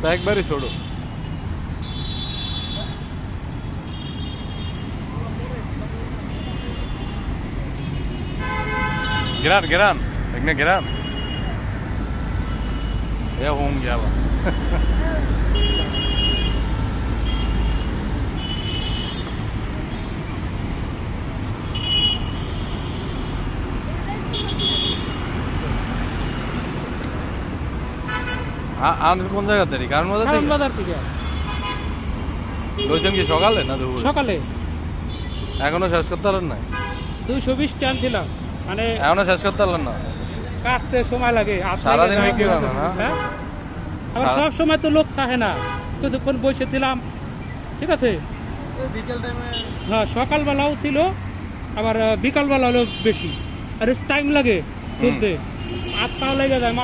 তা একবারই ছোড়ো। गिरान गिरान देखने गिरान या होम गया वो আন কোন জায়গা থেকে কারণ বাজার থেকে লইছেন কি সকালে না দুপুরে? সকালে। এখনো শেষ করতে পারলেন না? 220 টান ছিল মানে এখনো শেষ করতে পারলেন না? কাটতে সময় লাগে। সারাদিন বিক্রি হয় না? হ্যাঁ, আবার সব সময় তো লোক থাকে না, কিছুক্ষণ বসে ছিলাম, ঠিক আছে। বিকেল টাইমে হ্যাঁ, সকালবেলাও ছিল, আবার বিকালবেলা হলো বেশি, আর টাইম লাগে চলতে, হাত পাও লেগে যায়।